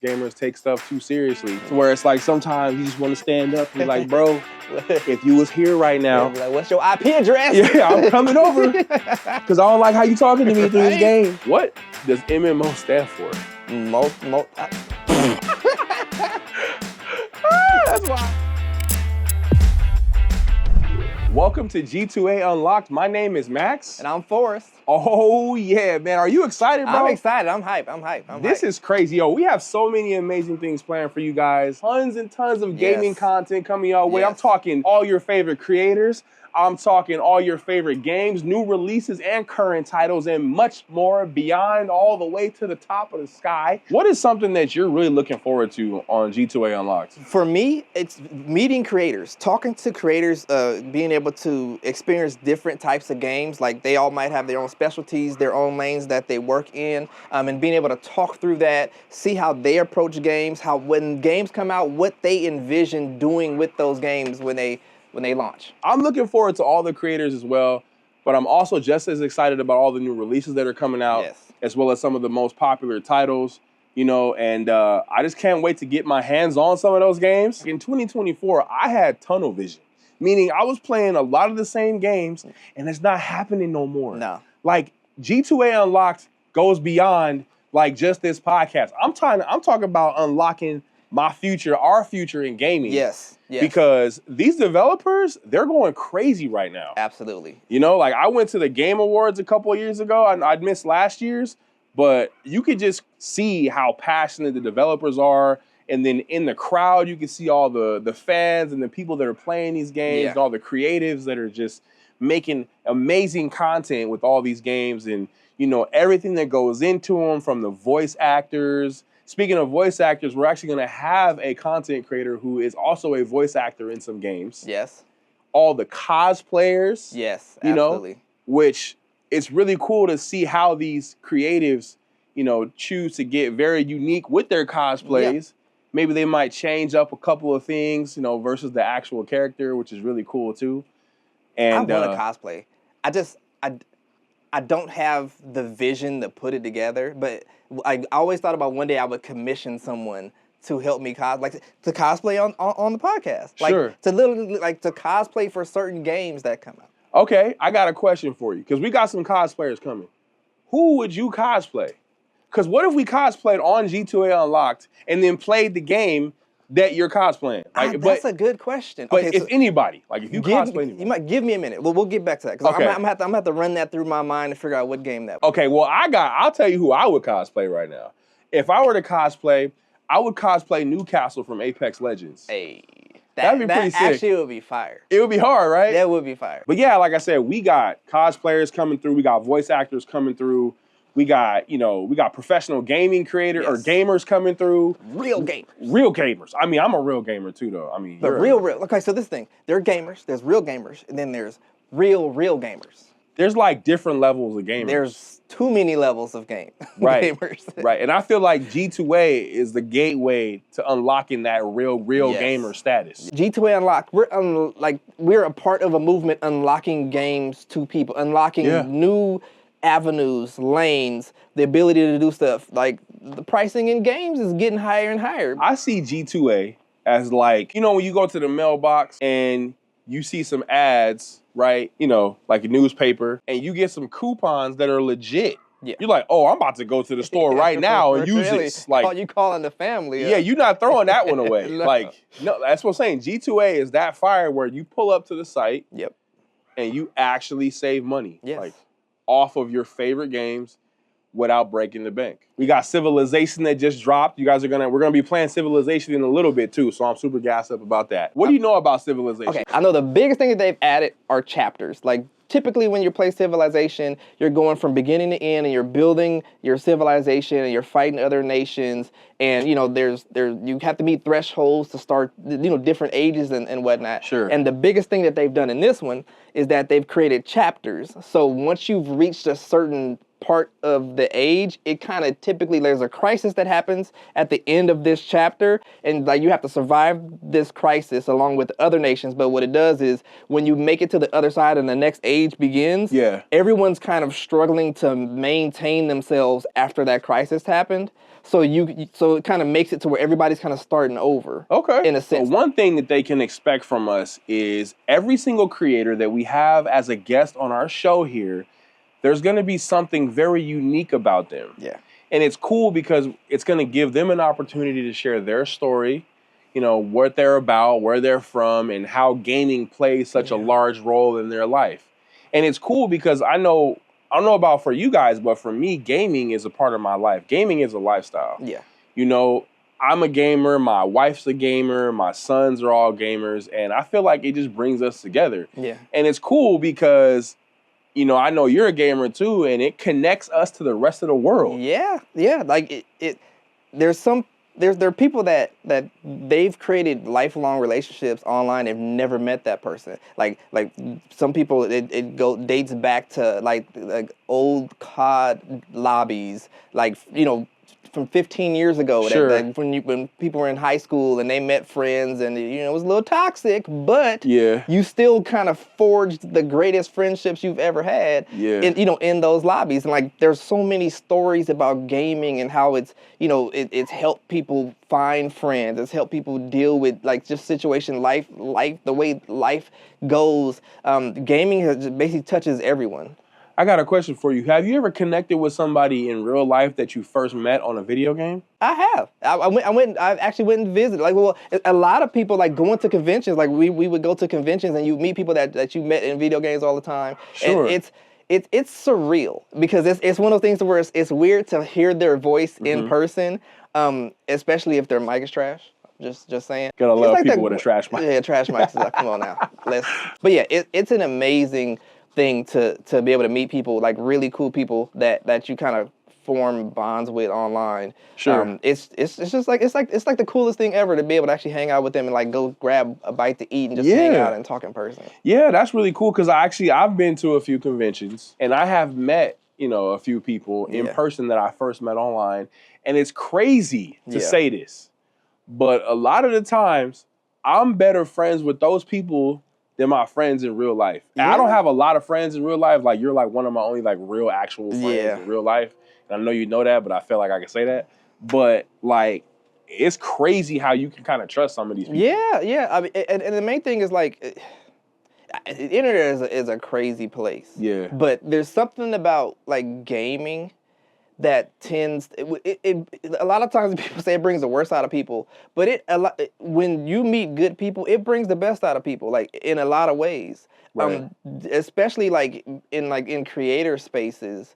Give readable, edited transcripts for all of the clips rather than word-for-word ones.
Gamers take stuff too seriously, where it's like sometimes you just want to stand up and be like, bro, if you was here right now, like, what's your IP address? Yeah, I'm coming over because I don't like how you talking to me through this game. What does MMO stand for? That's why. Welcome to G2A Unlocked. My name is Max. And I'm Forrest. Oh, yeah, man. Are you excited, bro? I'm excited. I'm hyped. This is crazy. Yo, we have so many amazing things planned for you guys. Tons and tons of gaming content coming your way. I'm talking all your favorite creators. I'm talking all your favorite games, new releases and current titles, and much more beyond all the way to the top of the sky. What is something that you're really looking forward to on G2A Unlocked? For me, it's meeting creators, talking to creators, being able to experience different types of games. Like they all might have their own specialties, their own lanes that they work in, and being able to talk through that, see how they approach games, how when games come out, what they envision doing with those games when they launch. I'm looking forward to all the creators as well, but I'm also just as excited about all the new releases that are coming out, as well as some of the most popular titles, you know, and I just can't wait to get my hands on some of those games. In 2024, I had tunnel vision, meaning I was playing a lot of the same games, and it's not happening no more. No. Like, G2A Unlocked goes beyond, like, just this podcast. I'm talking about unlocking my future, our future in gaming. Yes. Because these developers, they're going crazy right now. Absolutely. You know, like I went to the Game Awards a couple of years ago, and I'd missed last year's, but you could just see how passionate the developers are. And then in the crowd, you can see all the fans and the people that are playing these games, and all the creatives that are just making amazing content with all these games, and, you know, everything that goes into them, from the voice actors. Speaking of voice actors, we're actually going to have a content creator who is also a voice actor in some games. Yes. All the cosplayers. Yes, absolutely. You know, which it's really cool to see how these creatives, you know, choose to get very unique with their cosplays. Yep. Maybe they might change up a couple of things, you know, versus the actual character, which is really cool too. And I want to cosplay. I don't have the vision to put it together, but I always thought about one day I would commission someone to help me to cosplay on the podcast. Like, to literally to cosplay for certain games that come out. Okay, I got a question for you, because we got some cosplayers coming. Who would you cosplay? Because what if we cosplayed on G2A Unlocked and then played the game that you're cosplaying? That's a good question. But if anybody, like if you cosplay anybody. You might give me a minute. Well, we'll get back to that, because I'm gonna have to run that through my mind and figure out what game that was. Okay, well, I'll tell you who I would cosplay right now. If I were to cosplay, I would cosplay Newcastle from Apex Legends. Hey, that'd be pretty sick. Actually would be fire. It would be hard, right? That would be fire. But yeah, like I said, we got cosplayers coming through. We got voice actors coming through. We got, you know, professional gaming creators or gamers coming through. Real gamers. Real gamers. I mean, I'm a real gamer too, though. I mean, but real. Okay, so this thing, there are gamers, there's real gamers, and then there's real gamers. There's like different levels of gamers. There's too many levels of gamers. Right. And I feel like G2A is the gateway to unlocking that real gamer status. G2A Unlocked, we're a part of a movement unlocking games to people, unlocking new avenues, lanes, the ability to do stuff. Like, the pricing in games is getting higher and higher. I see G2A as like, you know, when you go to the mailbox and you see some ads, right? You know, like a newspaper, and you get some coupons that are legit. Yeah. You're like, oh, I'm about to go to the store right now and use this. Like, you calling the family. Yeah, you're not throwing that one away. No. Like, no, that's what I'm saying. G2A is that fire where you pull up to the site and you actually save money. Yes. Like, off of your favorite games without breaking the bank. We got Civilization that just dropped. We're gonna be playing Civilization in a little bit too, so I'm super gassed up about that. What do you know about Civilization? Okay, I know the biggest thing that they've added are chapters. Like, typically when you play Civilization, you're going from beginning to end, and you're building your civilization, and you're fighting other nations, and, you know, you have to meet thresholds to start, you know, different ages and whatnot. Sure. And the biggest thing that they've done in this one is that they've created chapters. So once you've reached a certain part of the age, it kind of typically, there's a crisis that happens at the end of this chapter, and like you have to survive this crisis along with other nations. But what it does is when you make it to the other side and the next age begins, everyone's kind of struggling to maintain themselves after that crisis happened. So it kind of makes it to where everybody's kind of starting over. Okay. In a sense. So one thing that they can expect from us is every single creator that we have as a guest on our show here, there's going to be something very unique about them. Yeah. And it's cool because it's going to give them an opportunity to share their story, you know, what they're about, where they're from, and how gaming plays such a large role in their life. And it's cool because I don't know about for you guys, but for me, gaming is a part of my life. Gaming is a lifestyle. Yeah. You know, I'm a gamer, my wife's a gamer, my sons are all gamers, and I feel like it just brings us together. Yeah. And it's cool because, you know, I know you're a gamer too, and it connects us to the rest of the world. Yeah, yeah. Like there are people that they've created lifelong relationships online. They've never met that person. Like some people, it dates back to like old COD lobbies, like, you know, from 15 years ago. Sure. That when people were in high school and they met friends, and you know, it was a little toxic, but you still kind of forged the greatest friendships you've ever had. In those lobbies. And like, there's so many stories about gaming and how it's, you know, it's helped people find friends. It's helped people deal with like just situation, life, the way life goes. Gaming basically touches everyone. I got a question for you. Have you ever connected with somebody in real life that you first met on a video game? I have. I actually went and visited. Like, well, a lot of people like going to conventions. Like we would go to conventions and you meet people that you met in video games all the time. Sure. And it's surreal because it's one of those things where it's weird to hear their voice in person, especially if their mic is trash. Just saying. Gotta love like people with a trash mic. Yeah, trash mics. Like, come on now. But yeah, it's an amazing thing to be able to meet people, like really cool people that you kind of form bonds with online. Sure. It's just like it's like the coolest thing ever to be able to actually hang out with them and like go grab a bite to eat and just hang out and talk in person. Yeah, that's really cool because I've been to a few conventions and I have met, you know, a few people in person that I first met online, and it's crazy to say this, but a lot of the times I'm better friends with those people than my friends in real life. I don't have a lot of friends in real life. Like, you're like one of my only like real actual friends in real life. And I know you know that, but I feel like I can say that. But like, it's crazy how you can kind of trust some of these people. Yeah. I mean, and the main thing is like, the internet is a crazy place. Yeah. But there's something about like gaming that tends, a lot of times people say it brings the worst out of people, but when you meet good people, it brings the best out of people, like in a lot of ways. Right. Especially like in creator spaces,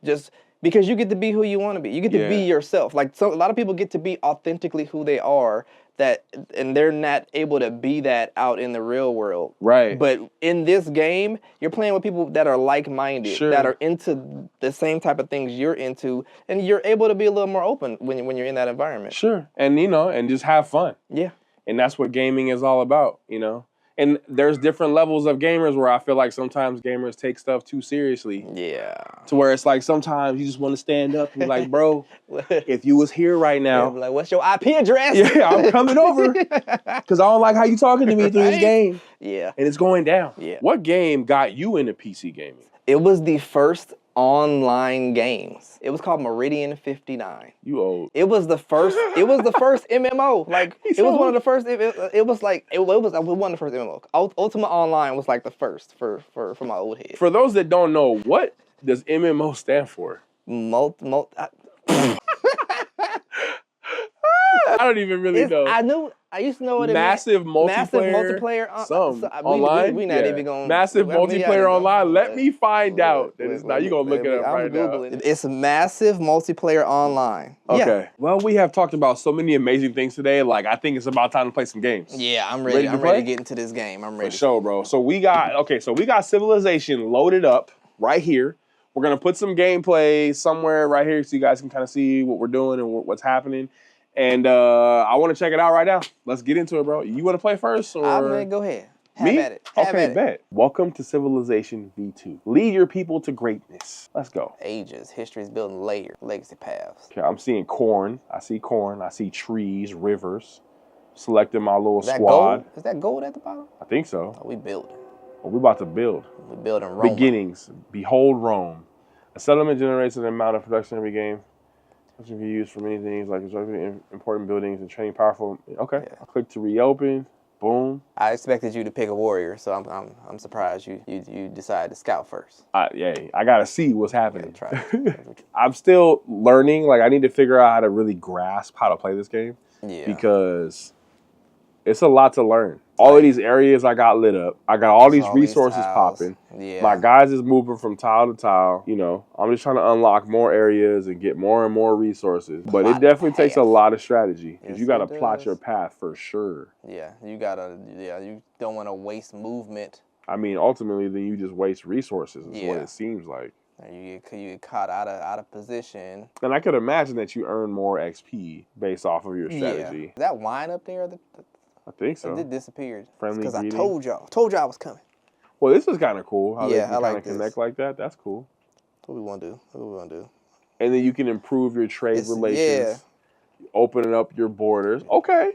just because you get to be who you want to be. You get to be yourself. Like, a lot of people get to be authentically who they are, and they're not able to be that out in the real world. Right. But in this game, you're playing with people that are like-minded, that are into the same type of things you're into, and you're able to be a little more open when you're in that environment. Sure. And, you know, and just have fun. Yeah. And that's what gaming is all about, you know? And there's different levels of gamers where I feel like sometimes gamers take stuff too seriously. Yeah. To where it's like sometimes you just want to stand up and be like, bro, if you was here right now. Like, what's your IP address? Yeah, I'm coming over because I don't like how you talking to me through this game. Yeah. And it's going down. Yeah. What game got you into PC gaming? It was the first online games. It was called Meridian 59. You old. It was the first MMO. Like, it was one of the first. It was one of the first MMO. Ultima Online was like the first for my old head. For those that don't know, what does MMO stand for? I don't even really know. I used to know what it meant. Massive multiplayer. Online. We not even going. Massive multiplayer online. Let me find out. That it's not. You gonna look it up right now. It's massive multiplayer online. Okay. Yeah. Well, we have talked about so many amazing things today. Like, I think it's about time to play some games. Yeah, I'm ready. I'm ready to get into this game. I'm ready. For sure, bro. So we got Civilization loaded up right here. We're gonna put some gameplay somewhere right here so you guys can kind of see what we're doing and what's happening. And I want to check it out right now. Let's get into it, bro. You want to play first? Or? Man, go ahead. Have Me? at it. Have Okay, at it. bet. Welcome to Civilization V2. Lead your people to greatness. Let's go. Ages. History is building legacy paths. Okay, I'm seeing corn. I see corn. I see trees, rivers. Selecting my little Is that squad. gold? Is that gold at the bottom? I think so. Oh, we building. Well, we about to build. We building Rome. Beginnings. Behold Rome. A settlement generates an amount of production every game. Which can be used for many things like constructing important buildings and training powerful. Okay. Yeah. I click to reopen. Boom. I expected you to pick a warrior, so I'm surprised you decided to scout first. I gotta see what's happening. Try. I'm still learning. Like, I need to figure out how to really grasp how to play this game. Yeah. Because it's a lot to learn. All of these areas I got lit up. I got all these resources popping. Yeah. My guys is moving from tile to tile. You know, I'm just trying to unlock more areas and get more and more resources. But it definitely takes a lot of strategy because you got to plot your path for sure. Yeah, you don't want to waste movement. I mean, ultimately, then you just waste resources. Is what it seems like. You get caught out of position. And I could imagine that you earn more XP based off of your strategy. Yeah. That wine up there, I think so. it disappeared. Friendly because I greeting. told y'all I was coming. Well, this is kind of cool. How they I can like kind of connect like that. That's cool. What we want to do? And then you can improve your trade relations. Opening up your borders. Okay.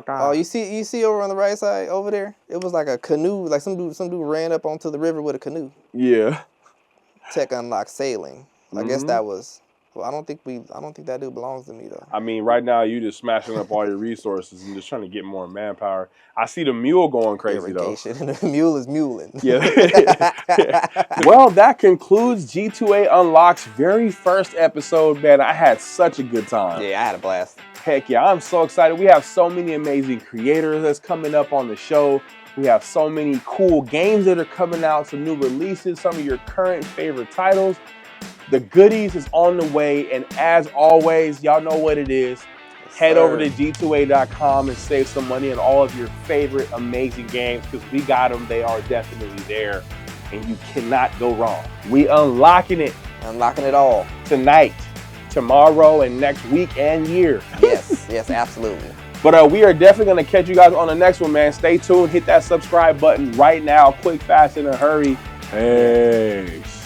Oh, you see over on the right side over there? It was like a canoe. Like some dude ran up onto the river with a canoe. Yeah. Tech unlock sailing. I guess that was. Well, I don't think that dude belongs to me though. I mean, right now you just smashing up all your resources and just trying to get more manpower. I see the mule going crazy Irrigation. And the mule is muling. Yeah. Well, that concludes G2A Unlocked's very first episode, man. I had such a good time. Yeah, I had a blast. Heck yeah, I'm so excited. We have so many amazing creators that's coming up on the show. We have so many cool games that are coming out, some new releases, some of your current favorite titles. The goodies is on the way, and as always, y'all know what it is. Head over to G2A.com and save some money on all of your favorite amazing games because we got them. They are definitely there, and you cannot go wrong. We unlocking it. Unlocking it all. Tonight, tomorrow, and next week and year. Yes, absolutely. But we are definitely going to catch you guys on the next one, man. Stay tuned. Hit that subscribe button right now. Quick, fast, in a hurry. Peace.